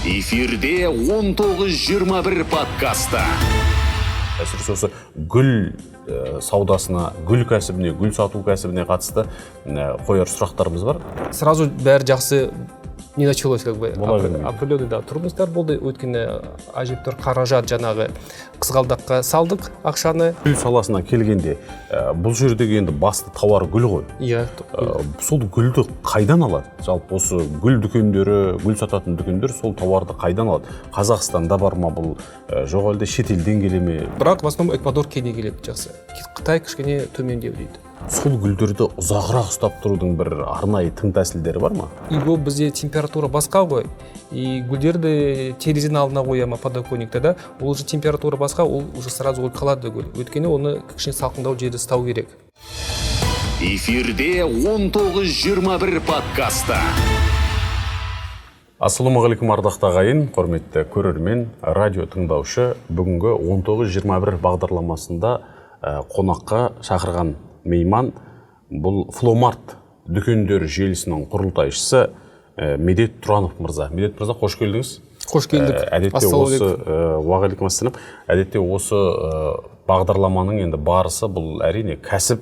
Эфирде 19-21 подкаста. Әсіресе осы гүл саудасына, гүл кәсібіне, гүл сату кәсібіне қатысты қояр сұрақтарымыз бар. Сразу бәрі жақсы не началось, как бы Определенный, да, трудностьтар болды. Өйткені әжептәуір қаражат жаңағы қызғалдаққа салдық ақшаны. Гүл саласына келгенде, бұл жердегі енді басты тауар гүл ғой. Иә. Сол гүлді қайдан алады? Жалпы осы гүл дүкендері, гүл сататын дүкендер сол тауарды қайдан алады? Қазақстанда бар ма бұл? Жоқ әлде шетелден келе ме? Бірақ в основном Эквадор Кения келеді жақсы. Қытай кішкене төмендеу дейді. Сол гүлдерді ұзағырақ ұстап тұрудың бір арнайы тың тәсілдері бар ма? Его бізде температура басқа ғой. И гүлдерді терезенің алдына қояма подоконникта да, ол же температура басқа, ол уже сразу өліп қалады гүл. Өйткені оны кішкене салқындау жерде ұстау керек. Эфирде 19-21 подкаста. Ассалаумағалейкум ардақты ағайын, құрметті көрермен, радио тыңдаушы. Бүгінгі 19-21 бағдарламасында қонаққа шақырған мейман бұл Фломарт дүкендер желісінің құрылтайшысы Медет Тұранов мырза. Медет мырза, қош келдіңіз. Қош келдік. Уағалейкум ассалам. Әдетте осы бағдарламаның енді барысы бұл әрине кәсіп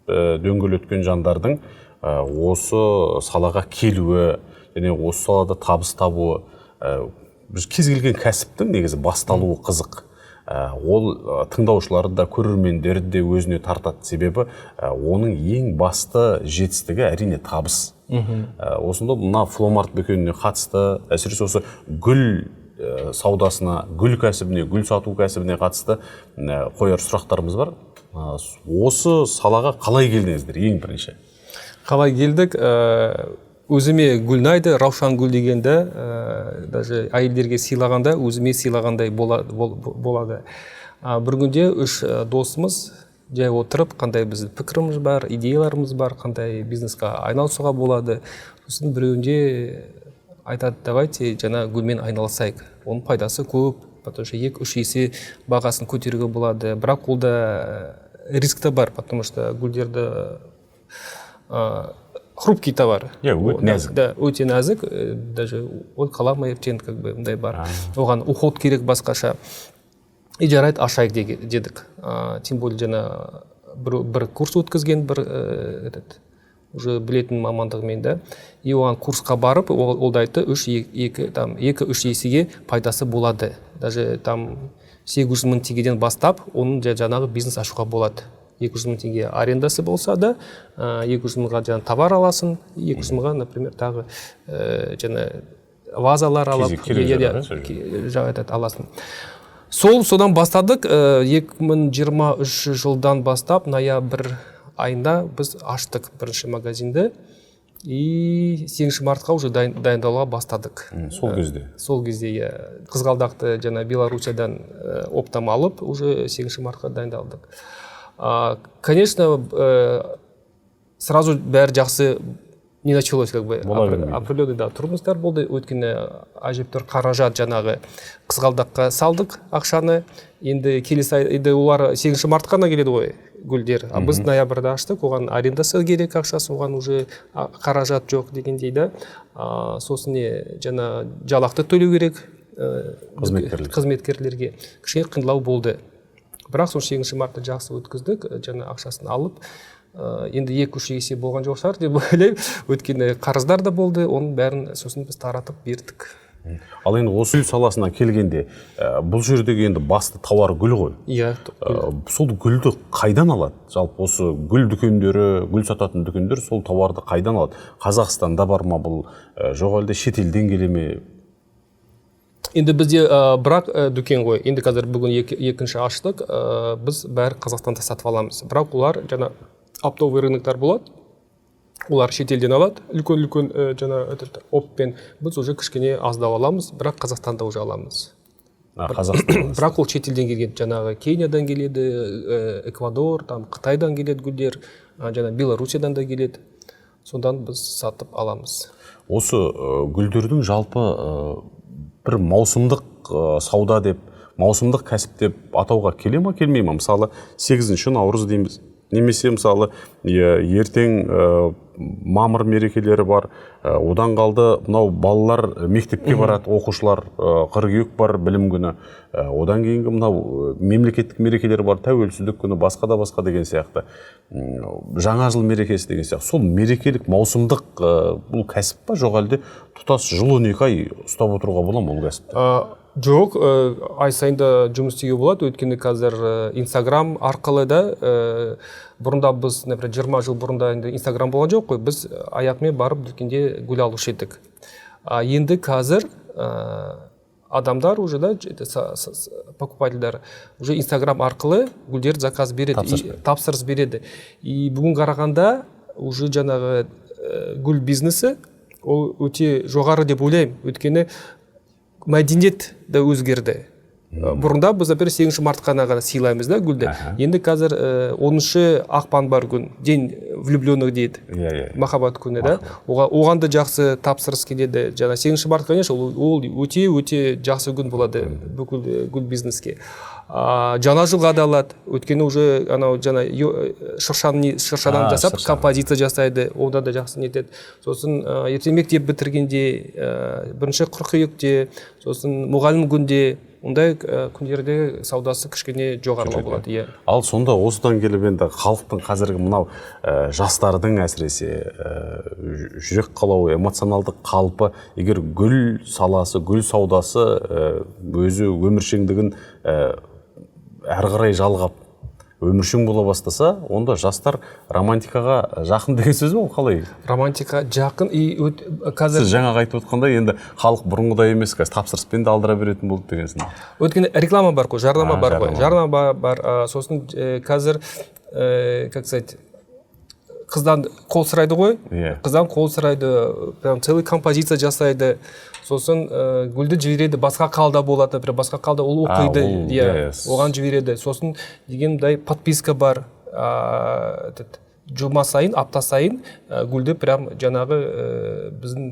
дөңгелек өткен жандардың осы салаға келуі, және осы салада табыс табуы, біз кез келген кәсіптің негізі басталуы қызық. Ол тыңдаушыларды да, көрермендерді де өзіне тартады. Себебі оның ең басты жетістігі әрине табыс. Осында мына Фломарт дүкеніне қатысты, әсіресе осы гүл саудасына, гүл кәсібіне, гүл сату кәсібіне қатысты қояр сұрақтарымыз бар. Осы салаға қалай келдіңіздер ең бірінші? Қалай келдік? Өзіме гүл ұнайды, раушан гүл дегенде, даже әйелдерге сыйлағанда, өзіме сыйлағандай болады. Бір күнде үш досымыз жай отырып, қандай біздің пікіріміз бар, идеяларымыз бар, қандай бизнесқа айналысуға болады. Сосын біреуінде айтады, давайте жаңа гүлмен айналысайық. Оның пайдасы көп, потому что 2-3 есе бағасын көтеруге болады. Бірақ ол да риск та бар, потому что гүлдерді хрупкий товар. Өте нәзік. Да, өте нәзік, даже ой қаламай ертең как бы мындай бар. Оған уход керек басқаша. И жарайды ашайық дедік. Тем более жана бір курс өткізген, бір уже білетін мамандығымен да. И оған курсқа барып, ол да айтты 2-3 есеге пайдасы болады. Даже там 800 мың теңгеден бастап, оның жаңағы бизнес ашуға болады. 200 мың теңге арендасы болса да, 200 мыңға жаңа товар аласың, 200 мыңға, например, тағы жаңа вазалар алып, аласың. Содан бастадық, 2023 жылдан бастап, ноябрь айында біз аштық бірінші магазинді, и 7 мартқа уже дайындауға бастадық. Сол кезде? Сол кезде, қызғалдақты жаңа Беларусиядан оптам алып, уже 7 мартқа дайындалдық. Конечно, сразу бәрі жақсы не началось, как бы определенный, да, трудностьтар болды. Өйткені әжептәуір қаражат жаңағы қызғалдаққа салдық ақшаны. Енді келесі олар 8 мартқа ғана келеді ғой гүлдер. Біз ноябрьда аштық, оған арендасы керек ақшасы, оған уже қаражат жоқ дегендей да. Сосын жаңа жалақты төлеу керек қызметкерлерге. Кішкене қиындау болды. Бірақ сол 7 мартта жақсы өткіздік, жаңа ақшасын алып, енді 2-3 есе болған жоқ шығар деп ойлаймын. Өткені қарыздар да болды, оның бәрін сосын біз таратып бердік. Ал енді осы гүл саласына келгенде, бұл жердегі енді басты тауар гүл ғой. Иә. Сол гүлді қайдан алады? Жалпы осы гүл дүкендері, гүл сататын дүкендер сол тауарды қайдан алады? Қазақстанда бар ма бұл? Жоқ әлде шетелден келе ме? Енді бізде бірақ дүкен ғой. Енді қазір бүгін екінші аштық, біз бәрі Қазақстанда сатып аламыз. Бірақ олар жаңа оптовый рыноктар болады. Олар шетелден алады. Үлкен жаңа оппен біз уже кішкене аздау аламыз, бірақ Қазақстанда уже аламыз. Бірақ ол шетелден келген, жаңағы Кениядан келеді, Эквадор, Қытайдан келеді гүлдер, жаңа Беларусиядан да келеді. Сондан біз сатып аламыз. Осы гүлдердің жалпы бір маусымдық сауда деп, маусымдық кәсіп деп атауға келе ма, келмей ма? Мысалы, 8 наурыз дейміз. немесе мысалы ертең мамыр мерекелері бар, одан қалды мынау балалар мектепке барады, оқушылар, қыркүйек бар, білім күні, одан кейінгі мынау мемлекеттік мерекелер бар, тәуелсіздік күні, басқа деген сияқты, жаңа жыл мерекесі деген сияқты. Сол мерекелік маусымдық бұл кәсіп па, жоқ әлде тұтас жыл 12 ай ұстап отыруға бола ма ол кәсіпті? Жоқ, ай сайында жұмыс істеуге болады, өйткені қазір Инстаграм арқылы да, бұрында біз, например, 20 жыл бұрында Инстаграм болған жоқ қой, біз аяқмен барып дүкенде гүл алушы едік. Енді қазір адамдар уже да, покупательдер уже Инстаграм арқылы гүлдер заказ береді, тапсырыс береді. И бүгін қарағанда уже жаңағы гүл бизнесі ол өте жоғары деп ойлаймын, өйткені мәдениет да өзгерді. Бұрында біз, например, 8 мартқа ғана сыйлаймыз да гүлді. Енді қазір 10 ақпан бар күн, день влюбленных дейді. Махаббат күні да. Оған да жақсы тапсырыс келеді. Жаңа 8 март, конечно, ол өте жақсы күн болады бүкіл гүл бизнеске. Жаңа жылға да алады. Өткені уже анау жаңа шыршадан жасап, композиция жасайды, онда да жақсы нетеді. Сосын ертең мектеп бітіргенде, 1 қыркүйекте, сосын мұғалім күнде, ондай күндерде саудасы кішкене жоғарылау болады. Ал сонда осыдан келіп енді халықтың қазіргі мынау жастардың әсіресе жүрек қалауы, эмоционалдық қалпы, егер гүл саласы, гүл саудасы өзі өміршеңдігін әрі қарай жалғап өміршең бола бастаса, онда жастар романтикаға жақын деген сөз бе, ол қалай? Романтика жақын, қазір... Сіз жаңа айтып отқанда, енді халық бұрынғыдай емес, қазір тапсырыспен де алдыра беретін болды дегенсің. Өткені реклама бар қой, жарнама бар қой. Жарнама бар, сосын қазір, как сказать, қыздан қол сұрайды ғой, қыздан қол сұрайды, прям целый композиция жасайды, сосын гүлді жібереді, басқа қалда болады, басқа қалда ол оқиды, оған жібереді. Сосын дегендай подписка бар, жұма сайын, апта сайын гүлді прям жаңағы біздің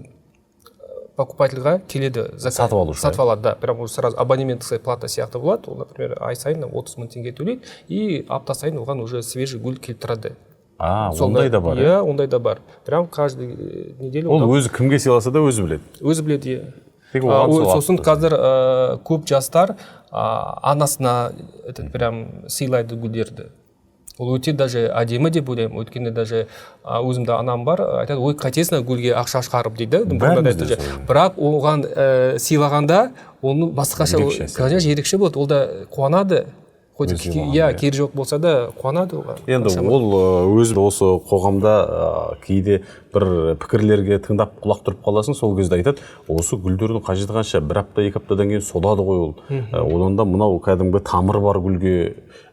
покупательға келеді, сатып алады, да, прям сразу абонементтік плата сияқты болады, ол, например, ай сайын 30 000 теңге төлейді, и апта сайын оған уже свежий гүл келіп тұрады. Ондай да бар? Ондай да бар. Прям каждый неделю. Ол өзі кімге сыйласа да өзі біледі? Өзі біледі, сосын қазір көп жастар анасына прям сыйлайды гүлдерді. Ол өте даже әдемі деп ойлаймын, өйткені даже өзімде анам бар, айтады, ой, қайтесің гүлге ақша шығарып дейді. Бірақ оған сыйлағанда, оны басқаша, конечно, ерекше болады, ол да қуанады. Кері жоқ болса да қуанады оған. Енді ол өзі осы қоғамда кейде бір пікірлерге тыңдап құлақ тұрып қаласың, сол кезде айтады, осы гүлдердің қажеті қанша, 1 апта 2 аптадан кейін солады ғой ол. Одан да мынау кәдімгі тамыр бар гүлге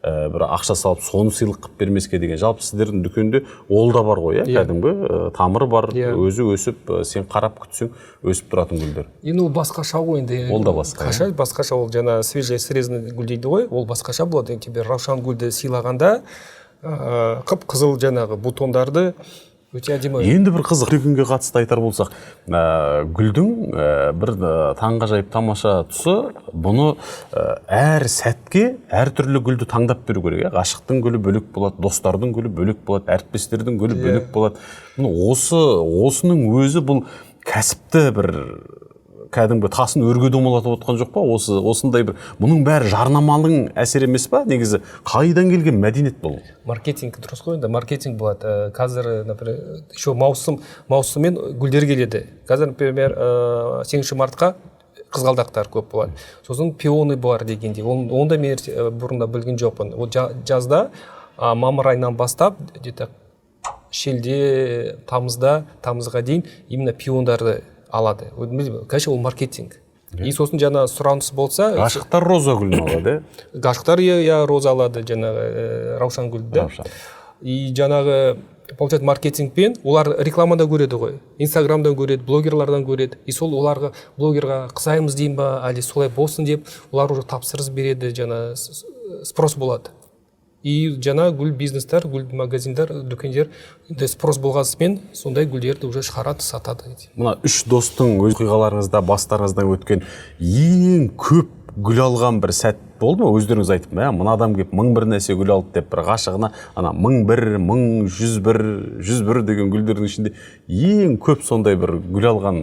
бір ақша салып, соны сыйлық қып бермеске деген. Жалпы сіздердің дүкенде ол да бар ғой, кәдімгі тамыр бар, өзі өсіп, сен қарап күтсең, өсіп тұратын гүлдер. Енді ол басқаша ғой енді. Ол да басқа. Басқаша, ол жаңа свежий срезанный гүл дейді ғой, ол басқаша болады. Тебе раушан гүлді сыйлағанда қып-қызыл жаңағы бутондарды өте әдемі. Енді бір қызық дүкенге қатысты айтар болсақ, гүлдің бір таңғажайып тамаша тұсы, бұны әр сәтке әр түрлі гүлді таңдап беру керек. Ғашықтың гүлі бөлек болады, достардың гүлі бөлек болады, әріптестердің гүлі бөлек болады. Осының өзі бұл кәсіпті бір кәдімгі тасын өрге домалатып отқан жоқ па? Осындай бір, бұның бәрі жарнаманың әсер емес па? Негізі қайдан келген мәдениет бұл? Маркетинг дұрыс қой, енді маркетинг болады. Қазір, например, еще маусыммен гүлдер келеді. Қазір, например, 8 мартқа қызғалдақтар көп болады. Сосын пионы бар дегенде. Онда мен бұрында білген жоқпын. Ол жазда мамыр айынан бастап, шілде, тамызға дейін именно пиондарды алады. Конечно, ол маркетинг. И сосын жаңа сұраныс болса... Ғашықтар роза гүлін алады? Ғашықтар роза алады, жаңағы раушан гүлді. И жаңағы, получается, маркетингпен олар рекламада көреді ғой. Инстаграмдан көреді, блогерлардан көреді. И сол оларға блогерға қысаймыз дейін ба, әлде солай болсын деп, олар уже тапсырыс береді, жаңа спрос болады. И жаңа гүл бизнестер, гүл магазиндар, дүкендер спрос болғасымен сондай гүлдерді уже шығарады, сатады. Мына 3 достың өз оқиғаларыңызда, бастарыңыздан өткен ең көп гүл алған бір сәт болды ма? Өздеріңіз айтып, мына адам келіп 1001 нәрсе гүл алды деп, бір ғашығына ана 1001, 1000, 101 деген гүлдердің ішінде ең көп сондай бір гүл алған.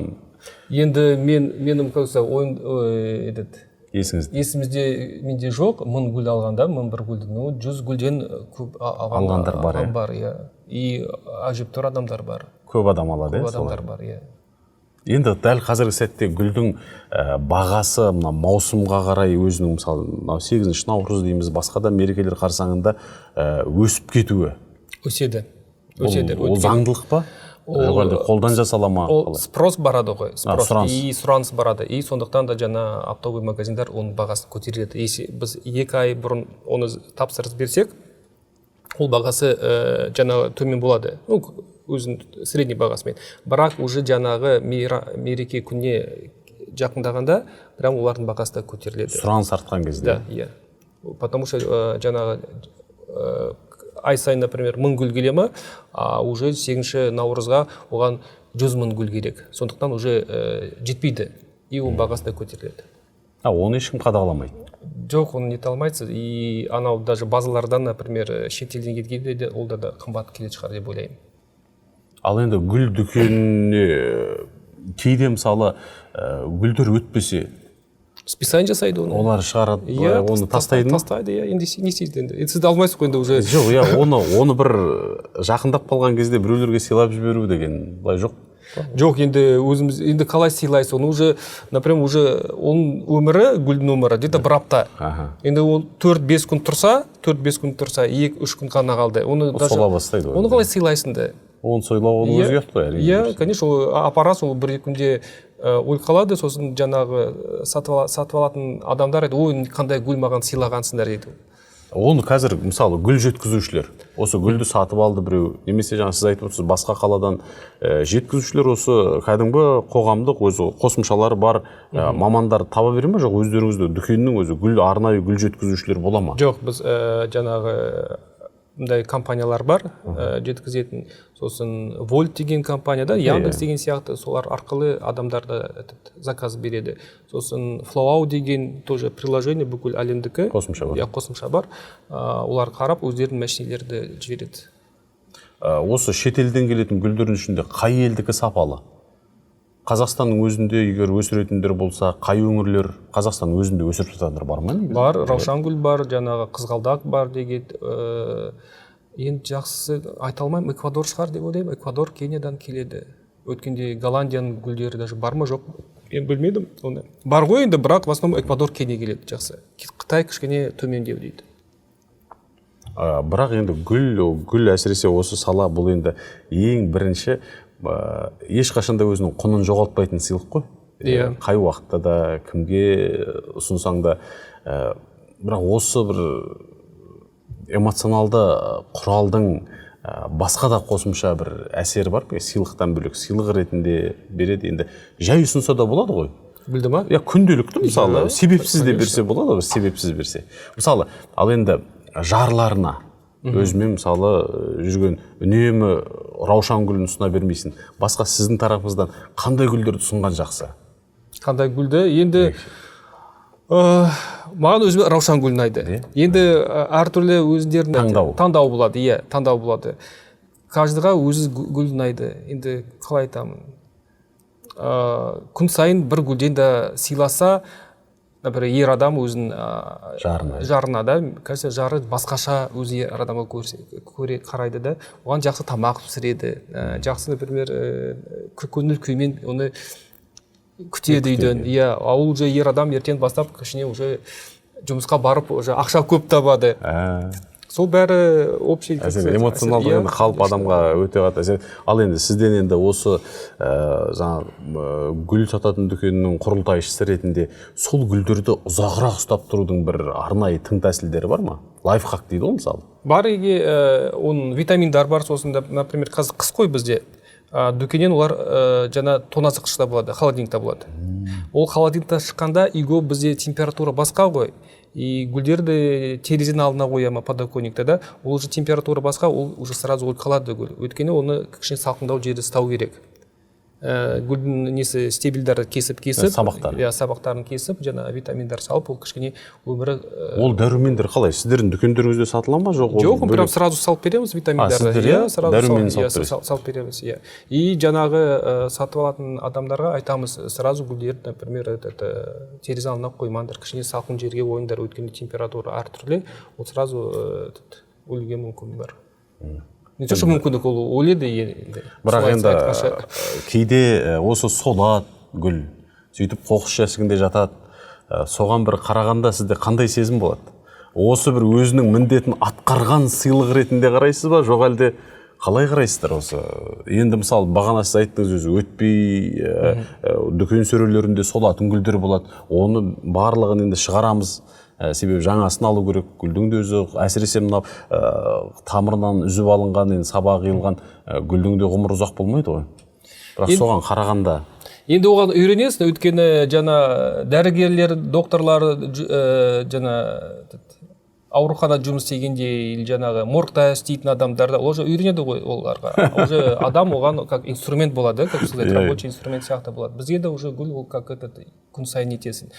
Енді менің ойын есімізде менде жоқ, 1000 гүл алғанда, 1001 гүлді, 100 гүлден көп алғандар бар, бар, и әжептәуір адамдар бар. Көп адам алады, көп адамдар бар, Енді дәл қазіргі сәтте гүлдің бағасы маусымға қарай өзінің, мысалы, 8 наурыз дейміз, басқа да мерекелер қарсаңында өсіп кетуі. Өседі. Ол заңдылық па? Қолдан жасала ма? Ол спрос барады ғой. Сұраныс барады. И сондықтан да жаңа оптовый магазиндар оның бағасын көтереді. Біз 2 ай бұрын оны тапсырыс берсек, ол бағасы жаңа төмен болады. Өзін средний бағасымен. Бірақ уже жаңағы мереке күніне жақындағанда, прям олардың бағасы да көтеріледі. Сұраныс артқан кезде. Да, Потому что жаңағы ай сайын, например, 1000 гүл келемі, уже 8 наурызға оған 100 000 гүл керек. Сондықтан уже жетпейді, и оның бағасы да көтеріледі. Оны ешкім қадағаламайды? Жоқ, оны нете алмайсыз. И анау даже базалардан, например, шетелден келгенде де ол да қымбат келеді шығар деп ойлаймын. Ал енді гүл дүкеніне кейде мысалы гүлдер өтпесе, списание жасайды оны. Олар шығарады, оны тастайды ма? Тастайды, енді не істейді енді. Сізді алмайсыз ғой енді уже. Жоқ, оны бір жақындап қалған кезде біреулерге сыйлап жіберу деген былай жоқ. Жоқ, енді өзіміз енді қалай сыйлайсыз оны уже, например, уже оның өмірі, гүлдің өмірі где-то бір апта. Енді ол 4-5 күн тұрса, 2-3 күн ғана қалды. Сола бастайды. Оны қалай сыйлайсың да? Оны сойлау оның өзі ұят қой. Конечно, апарасың, ол 1-2 күнде ой қалады, сосын жаңағы сатып алатын адамдар еді, ой, қандай гүл маған сыйлағансыңдар еді. Оны қазір, мысалы, гүл жеткізушілер, осы гүлді сатып алды біреу, немесе жаңа сіз айтып отырсыз, басқа қаладан жеткізушілер осы кәдімгі қоғамдық өзі қосымшалары бар мамандар таба бере ме, жоқ өздеріңізді дүкеннің өзі гүл арнайы гүл жеткізушілер бола ма? Жоқ, біз жаңағы мындай компаниялар бар, жеткізетін, сосын Вольт деген компанияда, Яндекс деген сияқты, солар арқылы адамдарды заказ береді. Сосын Flowout деген тоже приложение бүкіл әлемдікі қосымша бар. Олар қарап өздерінің мәшинелерді жібереді. Осы шетелден келетін гүлдердің ішінде қай елдікі сапалы? Қазақстанның өзінде егер өсіретіндер болса, қай өңірлер Қазақстанның өзінде өсіріп жатқандар бар ма? Бар, раушангүл бар, жаңағы қызғалдақ бар деген. Енді жақсы айта алмаймын, Эквадор шығар деп ойлаймын. Эквадор Кениядан келеді. Өткенде Голландияның гүлдері даже бар ма жоқ? Мен білмедім оны. Бар ғой енді, бірақ в основном Эквадор Кения келеді жақсы. Қытай кішкене төмендеу дейді. Бірақ енді гүл әсіресе осы сала бұл енді ең бірінші ешқашанда өзінің құнын жоғалтпайтын сыйлық қой. Қай уақытта да кімге ұсынсаң да, бірақ осы бір эмоционалды құралдың басқа да қосымша бір әсері бар, сыйлықтан бөлек сыйлық ретінде береді. Енді жай ұсынса да болады ғой. Білді ма? Күнделікті мысалы себепсіз де берсе болады ғой, себепсіз берсе. Мысалы, ал енді жарларына өзімен мысалы жүрген үнемі раушан гүлін ұсына бермейсің. Басқа сіздің тарапыңыздан қандай гүлдерді ұсынған жақсы? Қандай гүлді? Енді маған өзіме раушан гүл ұнайды. Енді әртүрлі өздерінің таңдау болады. Таңдау болады. Каждыға өзі гүл ұнайды. Енді қалай айтамын? Күн сайын бір гүлден де сыйласа, например, ер адам өзінің жарына да, кажется, жары басқаша өзі ер адамға қарайды да, оған жақсы тамақ пісіреді, жақсы, например, көңіл күймен оны күтеді үйден. Ол уже ер адам ертең бастап кішіне уже жұмысқа барып, уже ақша көп табады. Сол бәрі общий эмоционалды қалып адамға өте қатты әсер. Ал енді сізден енді осы гүл сататын дүкеннің құрылтайшысы ретінде сол гүлдерді ұзағырақ ұстап тұрудың бір арнайы тың тәсілдері бар ма? Лайфхак дейді ғой мысалы. Бар, оның витаминдар бар, сосын да, например, қазір қыс қой бізде. Дүкеннен олар жаңа тоңазытқышта болады, холодильникта болады. Ол холодильникта шыққанда үйге бізде температура басқа ғой. И гүлдерді терезенің алдына қояма подоконникта да, ол же температура басқа, ол уже сразу өліп қалады гүл. Өйткені оны кішкене салқындау жерде ұстау керек. гүлдің несі стебельдерді кесіп сабақтарын. Сабақтарын кесіп жана витаминдар салып, ол кішкене өмірі ол дәрумендер қалай сіздердің дүкендеріңізде сатыла ма жоқ? Жоқ, прям сразу салып береміз витаминдарды. Сіздер Сразу салып береміз. И жаңағы сатып алатын адамдарға айтамыз, сразу гүлдерді, например, терезе алдына қоймаңдар, кішкене салқын жерге қойыңдар, өйткені температура әртүрлі, ол сразу өлуге мүмкін бар. Не то, что мүмкіндік ол өледі енді. Бірақ енді кейде осы солат гүл, сөйтіп қоқыс жәшігінде жатады. Соған бір қарағанда сізде қандай сезім болады? Осы бір өзінің міндетін атқарған сыйлық ретінде қарайсыз ба, жоқ әлде қалай қарайсыздар осы? Енді мысалы бағана сіз айттыңыз өзі өтпей дүкен сөрелерінде солатын гүлдер болады. Оны барлығын енді шығарамыз. Себебі жаңасын алу керек, гүлдің де өзі әсіресе мына тамырынан үзіп алынған, енді сабағы қиылған гүлдің де ғұмыры ұзақ болмайды ғой. Бірақ соған қарағанда енді оған үйренесің, өйткені жаңа дәрігерлер, докторлар жаңа аурухана жұмыс істегенде или жаңағы моргта істейтін адамдарда уже үйренеді ғой оларға. Уже адам оған как инструмент болады, как сказать, рабочий инструмент сияқты болады. Бізге де уже гүл ол как этот күн сайын етесің.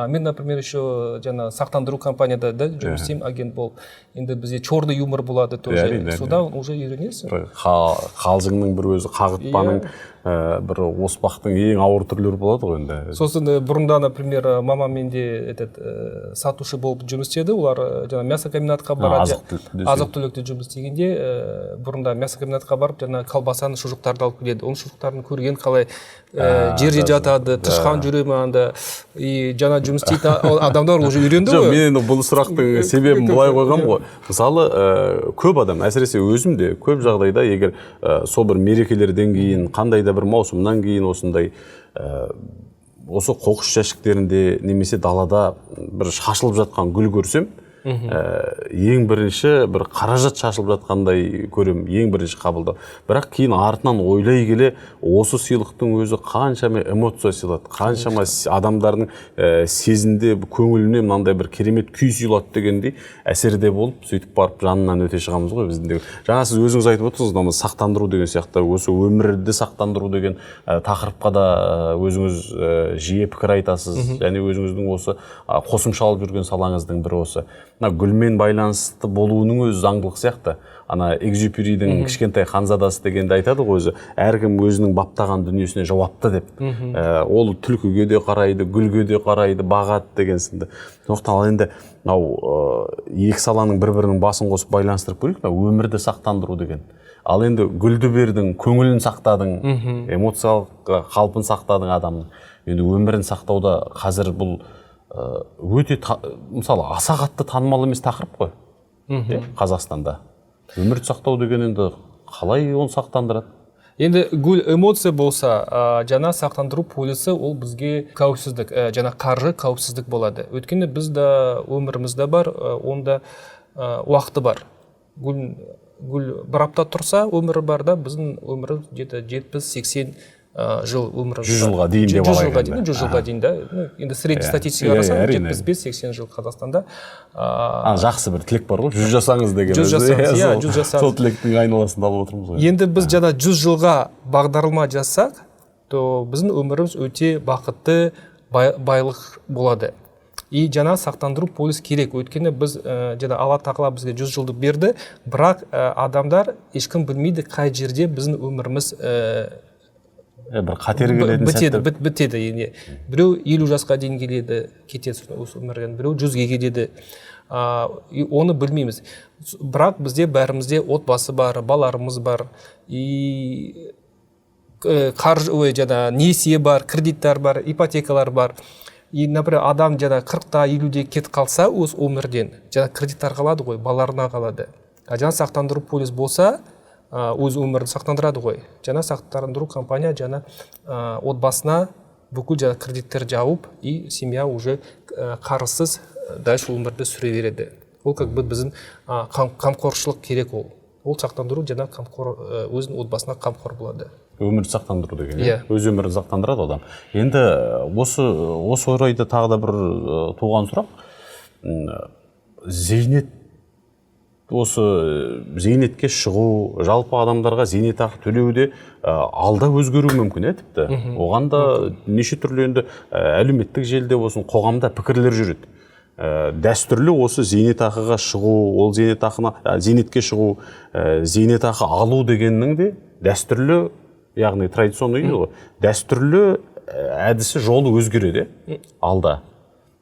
Мен, например, еще жаңа сақтандыру компанияда да жұмыс істеймін, агент болып. Енді бізде черный юмор болады тоже. Содан уже үйренесің. Қалжыңның бір өзі, қағытпаның бір оспақтың ең ауыр түрлері болады ғой енді. Сосын бұрында, например, мама менде сатушы болып жұмыс істеді. Олар жаңа мясокомбинатқа барады. Азық-түлікте жұмыс істегенде бұрында мясокомбинатқа барып жаңа колбасаны, шұжықтарды алып келеді. Оның шұжықтарын көрген қалай жерде жатады, тышқан жүре ме анда. И жаңа жұмыс істейтін адамдар уже үйренді ғой. Мен енді бұл сұрақтың себебін былай қойғам ғой. Мысалы, көп адам, әсіресе өзім де көп жағдайда егер сол бір мерекелерден кейін, қандай да бір маусымнан кейін осындай осы қоқыс жәшіктерінде немесе далада бір шашылып жатқан гүл көрсем, ең бірінші бір қаражат шашылып жатқандай көрем, ең бірінші қабылдау. Бірақ кейін артынан ойлай келе, осы сыйлықтың өзі қаншама эмоция сыйлады, қаншама адамдардың сезінде, көңіліне мынандай бір керемет күй сыйлады дегендей әсерде болып, сөйтіп барып жанынан өте шығамыз ғой біздің. Жаңа сіз өзіңіз айтып отырсыз, сақтандыру деген сияқты, осы өмірді сақтандыру деген тақырыпқа да өзіңіз жиі пікір айтасыз, және өзіңіздің осы қосымша алып жүрген салаңыздың бірі осы. Гүлмен байланысты болуының өзі заңдылық сияқты. Ана Экзюперидің кішкентай ханзадасы дегенде айтады ғой өзі, әркім өзінің баптаған дүниесіне жауапты деп. Ол түлкіге де қарайды, гүлге де қарайды, бағады деген сынды. Сондықтан енді екі саланың бір-бірінің басын қосып байланыстырып көрейік, өмірді сақтандыру деген. Ал енді гүлді бердің, көңілін сақтадың, эмоциялық қалпын сақтадың адамның. Енді өмірін сақтауда қазір бұл өте, мысалы, аса қатты танымал емес тақырып қой Қазақстанда. Өмірді сақтау деген енді қалай оны сақтандырады? Енді гүл эмоция болса, жаңа сақтандыру полисі ол бізге қауіпсіздік, жаңа қаржы қауіпсіздік болады. Өйткені бізді өмірімізде бар, онда уақыты бар. Гүл бір апта тұрса, өмірі бар да, біздің өмірі 70-80 жыл өмірі. 100 жылға дейін деп алайық. 100 жылға дейін да. Енді средний статистика қарасаң 75-80 жыл Қазақстанда. Жақсы бір тілек бар ғой, 100 жасаңыз деген. 100 жасаңыз. Сол тілектің айналасында алып отырмыз ғой. Енді біз жаңа 100 жылға бағдарлама жасақ, то біздің өміріміз өте бақытты, байлық болады. И жаңа сақтандыру полис керек. Өйткені біз жаңа Алла тағала бізге 100 жылды берді, бірақ адамдар ешкім білмейді қай жерде біздің өміріміз бір қатер келетін сәтті бітеді. Біреу 50 жасқа дейін келеді, кетеді осы өмірден, біреу 100-ге келеді. Оны білмейміз. Бірақ бізде бәрімізде отбасы бар, балаларымыз бар, несие бар, кредиттер бар, ипотекалар бар. И, например, адам жаңа 40-та 50-де кетіп қалса өз өмірден, жаңа кредиттер қалады ғой, балаларына қалады. Жаңа сақтандыру полис болса, өз өмірді сақтандырады ғой. Жаңа сақтандыру компания жаңа отбасына бүкіл жаңа кредиттер жауып, и семья уже қарызсыз дальше өмірді сүре береді. Ол как бы біздің қамқоршылық керек ол. Ол сақтандыру жаңа өзінің отбасына қамқор болады. Өмірді сақтандыру деген, өз өмірін сақтандырады адам. Енді осы орайда тағы да бір туған сұрақ. Зейнет осы зейнетке шығу, жалпы адамдарға зейнетақы төлеуде алда өзгеруі мүмкін, тіпті. Оған да неше түрлі енді әлеуметтік желіде болсын, қоғамда пікірлер жүреді. Дәстүрлі осы зейнетақыға шығу, ол зейнетке шығу, зейнетақы алу дегеннің де дәстүрлі, яғни традиционный ғой, дәстүрлі әдісі жолы өзгереді алда.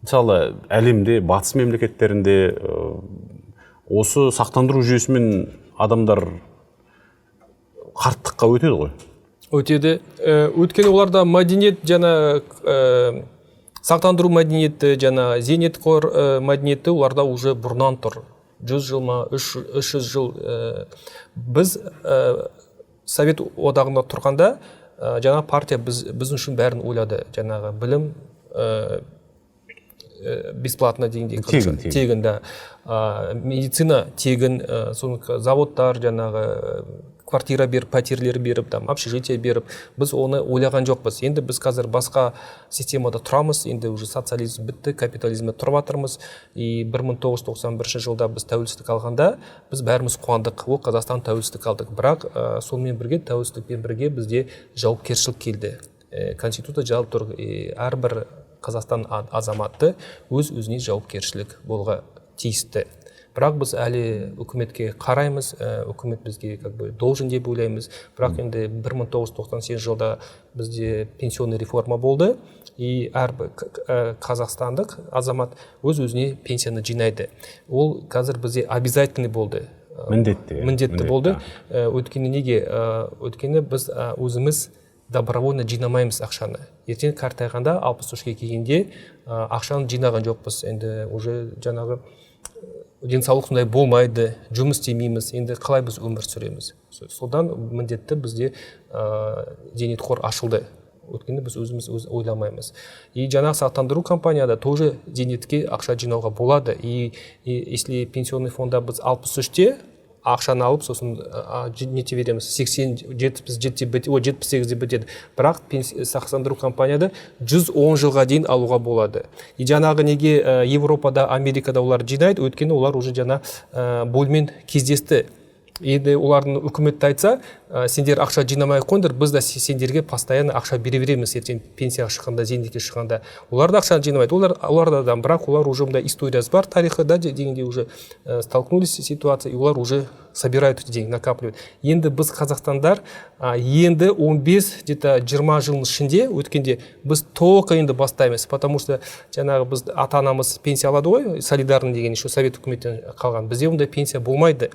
Мысалы, әлемде, батыс мемлекеттерінде осы сақтандыру жүйесімен адамдар қарттыққа өтеді ғой. Өтеді. Өткені оларда мәдениет жана сақтандыру мәдениеті, жана зейнетқор мәдениеті оларда уже бұрыннан тұр. 100 жыл ма, 300 жыл. Біз Совет одағында тұрғанда жаңа партия біз үшін бәрін ойлады. Жаңағы білім бесплатно дегендей тегін, да. Медицина тегін, заводтар, жаңағы квартира беріп, пәтерлер беріп, общежитие беріп, біз оны ойлаған жоқпыз. Енді біз қазір басқа системада тұрамыз, енді уже социализм бітті, капитализмде тұрып жатырмыз. И 1991 жылда біз тәуелсіздік алғанда, біз бәріміз қуандық, ол Қазақстан тәуелсіздік алдық. Бірақ сонымен бірге, тәуелсіздікпен бірге бізде жауапкершілік келді. Конституция жалып тұр, әрбір Қазақстан азаматы өз-өзіне жауапкершілік болға тиісті. Бірақ біз әлі үкіметке қараймыз, үкімет бізге должен деп ойлаймыз. Бірақ енді 1998 жылда бізде пенсионный реформа болды, и әрбір қазақстандық азамат өз-өзіне пенсияны жинайды. Ол қазір бізде обязательный болды. Міндетті болды. Өткені неге? Өткені біз өзіміз добровольно жинамаймыз ақшаны. Ертең қартайғанда 63-ге келгенде ақшаны жинаған жоқпыз. Енді уже жаңағы денсаулық сондай болмайды, жұмыс істемейміз, енді қалай біз өмір сүреміз. Содан міндетті бізде зейнетқор ашылды. Өткенде біз өзіміз ойламаймыз. И жаңағы сақтандыру компанияда тоже зейнетке ақша жинауға болады. И если пенсионный фонда біз 63-те ақшаны алып, сосын нете береміз, 78-де бітеді. Бірақ сақтандыру компанияда 110 жылға дейін алуға болады. И жаңағы неге Европада, Америкада олар жинайды, өткені олар уже жаңа бөлмен кездесті. Енді олардың үкіметті айтса, сендер ақша жинамай қойыңдар, біз да сендерге постоянно ақша бере береміз, ертең пенсияға шыққанда, зейнетке шыққанда. Олар да ақшаны жинамайды, оларда бірақ олар уже историясы бар, тарихы да дегенде уже столкнулись с ситуацией, и олар уже собирают эти деньги, накапливают. Енді біз қазақстандар, енді 15, где-то 20 жылдың ішінде өткенде біз только енді бастаймыз, потому что жаңағы біз ата-анамыз пенсия алады ғой, солидарный деген еще совет үкіметтен қалған. Бізде ондай пенсия болмайды.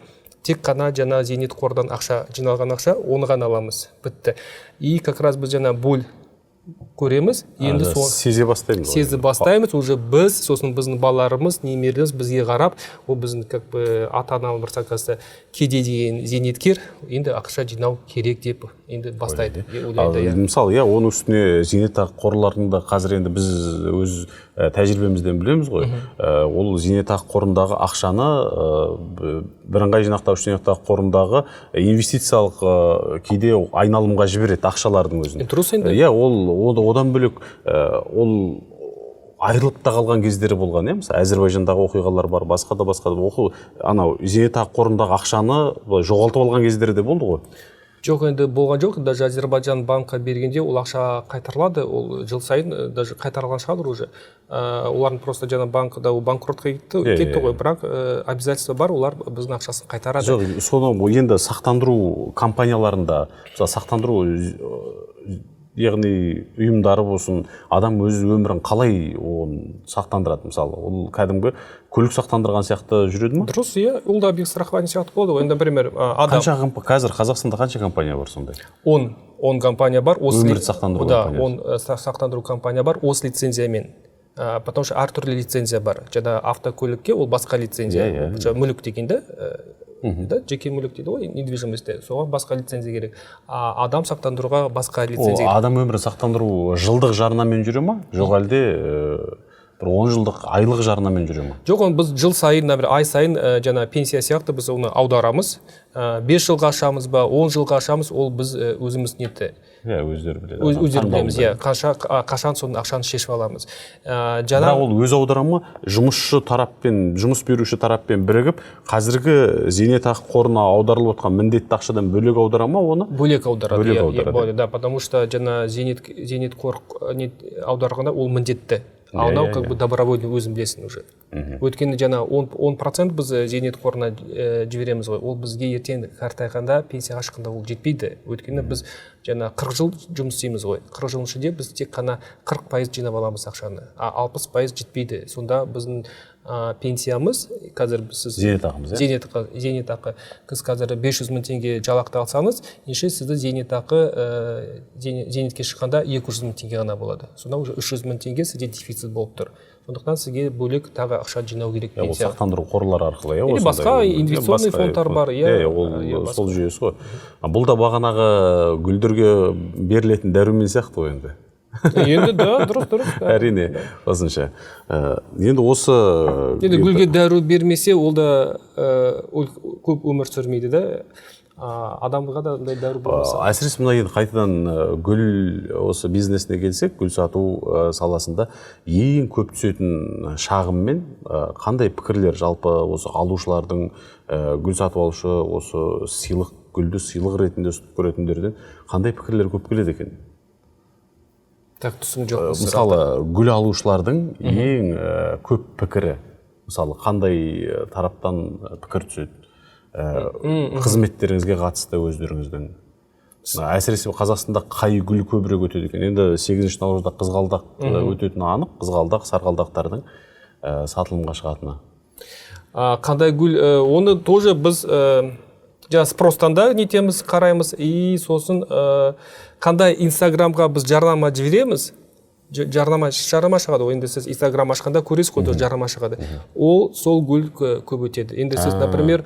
Тек қана жаңа зейнетқордан ақша, жиналған ақша, оны ғана аламыз. Бітті. И как раз біз жаңа бөл көреміз. Енді сезе бастаймыз. Сезе бастаймыз. Уже біз, сосын біздің балаларымыз, немерелеріміз бізге қарап, ол біздің ата-анамыз бір сақасы кеде деген зейнеткер, енді ақша жинау керек деп енді бастайды. Мысалы, оның үстіне зейнетақы қорларында қазір енді біз өз тәжірибемізден білеміз ғой. Ол зейнетақы қорындағы ақшаны бірыңғай жинақтаушы зейнетақы қорындағы инвестициялық кейде айналымға жібереді ақшалардың өзін. Дұрыс енді. Одан бөлек ол айырылып та қалған кездері болған, мысалы Әзербайжандағы оқиғалар бар, басқа да анау зейнетақы қорындағы ақшаны жоғалтып алған кездері де болды ғой. Жоқ, енді болған жоқ, даже Азербайжан банкқа бергенде ол ақша қайтарылады, ол жыл сайын даже қайтарылған шығады уже. Олардың просто жаңа банкда банкротқа кетті ғой, бірақ обязательство бар, олар біздің ақшасын қайтарады. Жоқ, соны енді сақтандыру компанияларында, сақтандыру яғни ұйымдары болсын, адам өз өмірін қалай сақтандырады, мысалы, ол кәдімгі көлік сақтандырған сияқты жүреді ме? Дұрыс, ол да бек страхование сияқты болды ғой. Енді, например, қазір Қазақстанда қанша компания бар сондай? 10 компания бар. Өмірді сақтандыру компаниясы. 10 сақтандыру компания бар, осы лицензиямен. Потому что әртүрлі лицензия бар. Жаңа автокөлікке ол басқа лицензия. Мүлік дегенде, жеке мүлік дейді ғой, недвижимости, соған басқа лицензия керек. Адам сақтандыруға басқа лицензия керек. Адам өмірі сақтандыру жылдық жарнамен жүре ма? Жоқ әлде бір 10 жылдық айлық жарнамен жүре ма? Жоқ, біз жыл сайын, ай сайын жаңа пенсия сияқты біз оны аударамыз. 5 жылға ашамыз ба, 10 жылға ашамыз, ол біз өзіміз нетті. өздері біледі. Өздері білеміз, қашан соны ақшаны шешіп аламыз. Бірақ ол өз аудара ма, жұмысшы тараппен, жұмыс беруші тараппен бірігіп, қазіргі зейнетақы қорына аударылып отқан міндетті ақшадан бөлек аудара ма оны? Бөлек аударады. Да, потому что жаңа зейнет қор аударғанда ол міндетті. А анау как бы добровольный өзің білесің уже. Өткенде жаңа 10% біз зейнет қорына жібереміз ғой. Ол бізге ертең қартайғанда пенсияға шыққанда ол жетпейді. Өткенде біз жаңа 40 жыл жұмыс істейміз ғой. 40 жыл ішінде біз тек қана 40% жинап аламыз ақшаны. А 60% жетпейді. Сонда біздің пенсиямыз қазір сіз зейнетақы сіз қазір 500 мың теңге жалақы алсаңыз, ендеше сізді зейнетке шыққанда 200 мың теңге ғана болады. Сонда уже 300 мың теңге сізде дефицит болып тұр. Сондықтан сізге бөлек тағы ақша жинау керек пенсия. Ол сақтандыру қорлары арқылы, или басқа инвестиционный фондтар бар, ол сол жүйесі ғой. Бұл да бағанағы гүлдерге берілетін дәрумен сияқты ғой енді. Енді да, дұрыс. Әрине, осынша. Енді осы... Енді гүлге дәру бермесе, ол да көп өмір сүрмейді да. Адамға да дәру болмаса. Әсіресе мына енді қайтадан гүл осы бизнесіне келсек, гүл сату саласында ең көп түсетін шағыммен қандай пікірлер жалпы осы алушылардың, гүл сатып алушы осы сыйлық, гүлді сыйлық ретінде ұстап көретіндерден қандай пікірлер көп келеді екен? Мысалы, гүл алушылардың ең көп пікірі, мысалы, қандай тараптан пікір түседі? Қызметтеріңізге қатысты өздеріңіздің. Әсіресе Қазақстанда қай гүл көбірек өтеді екен? Енді 8 наурызда қызғалдақ өтетіні анық, қызғалдақ, сарғалдақтардың сатылымға шығатыны. Қандай гүл, оны тоже біз спростан да нетеміз, қараймыз, и сосын қандай инстаграмға біз жарнама жібереміз, жарнама шығады ғой. Енді сіз инстаграм ашқанда көресіз ғой, жарнама шығады. Ол сол гүл көп өтеді. Енді сіз, например,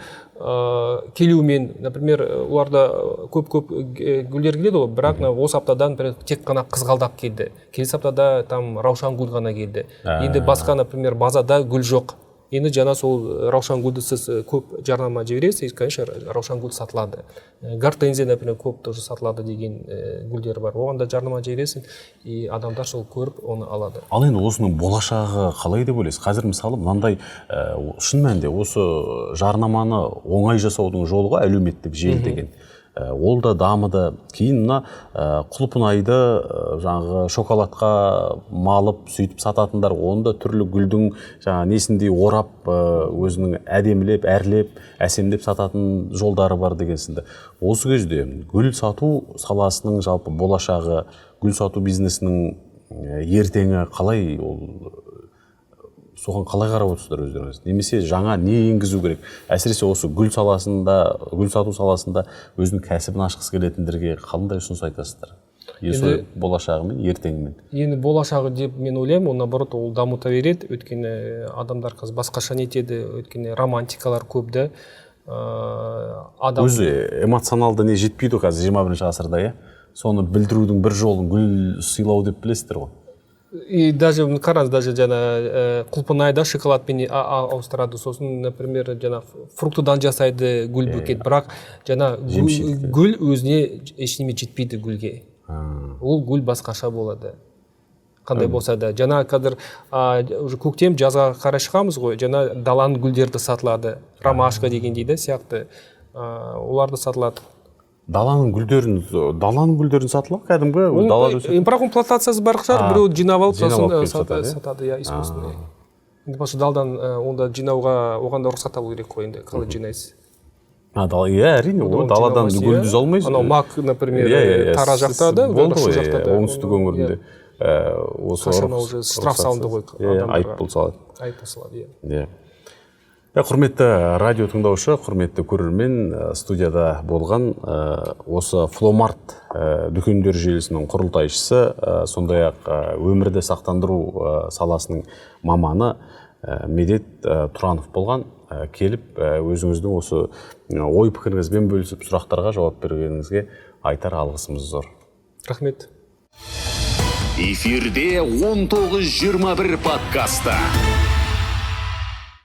келумен, например, оларда көп гүлдер келеді ғой, бірақ осы аптадан тек қана қызғалдақ келді. Келесі аптада там раушан гүл ғана келді. Енді басқа, например, базада гүл жоқ. Енді жаңа сол раушан гүлді сіз көп жарнама жібересіз, конечно, раушан гүл сатылады. Гортензия, например, көп тоже сатылады деген гүлдер бар. Оған да жарнама жібересің, и адамдар сол көріп оны алады. Ал енді осының болашағы қалай деп ойлайсыз? Қазір мысалы мынандай шын мәнінде осы жарнаманы оңай жасаудың жолы ғой, әлеуметтік желі деген. Ол да дамыды. Кейін мына құлпынайды жаңағы шоколадқа малып сөйтіп сататындар, онда түрлі гүлдің жаңа несіндей орап өзінің әдемілеп, әрлеп, әсемдеп сататын жолдары бар деген сынды. Осы кезде гүл сату саласының жалпы болашағы, гүл сату бизнесінің ертеңі қалай, соған қалай қарап отырсыздар өздеріңіз? Немесе жаңа не енгізу керек? Әсіресе осы гүл саласында, гүл сату саласында өзінің кәсібін ашқысы келетіндерге қандай ұсыныс айтасыздар? Болашағымен, ертеңімен. Енді болашағы деп мен ойлаймын, наоборот, ол дамыта береді. Өйткені адамдар қазір басқаша нетеді, өйткені романтикалар көп да. Өзі эмоционалды не жетпейді қазір 21 ғасырда, соны білдірудің бір жолын гүл сыйлау деп білесіздер ғой. И даже қараңыз, даже жаңа құлпынайда шоколадпен ауыстырады, сосын, например, жаңа фруктыдан жасайды гүл букет, бірақ жаңа гүл өзіне ештеме жетпейді гүлге. Ол гүл басқаша болады. Қандай болса да. Жаңа қазір көктем, жазға қарай шығамыз ғой, жаңа даланың гүлдерді сатылады, ромашка деген дейді сияқты, оларды сатылады. Даланың гүлдерін сатылады, кәдімгі далада өседі. Бірақ плантациясы бар шығар, біреу жинап алып сатады, искусственный. Енді башы далдан онда жинауға, оған да рұқсат алу керек қой, енді қалай жинайсыз. Әрине, даладан гүлді үзе алмайсыз. Анау мак, например, Тара жақта да, оңтүстік өңірінде. Қашан уже штраф салынды ғой. Айыппұл салады. Айыппұл салады, иә. Құрметті радио тыңдаушы, құрметті көрермен, студияда болған осы Фломарт дүкендер желісінің құрылтайшысы, сондай-ақ өмірді сақтандыру саласының маманы Медет Тұранов болған. Келіп өзіңіздің осы ой пікіріңізбен бөлісіп, сұрақтарға жауап бергеніңізге айтар алғысымыз зор. Рахмет. Эфирде 19-21 подкасты.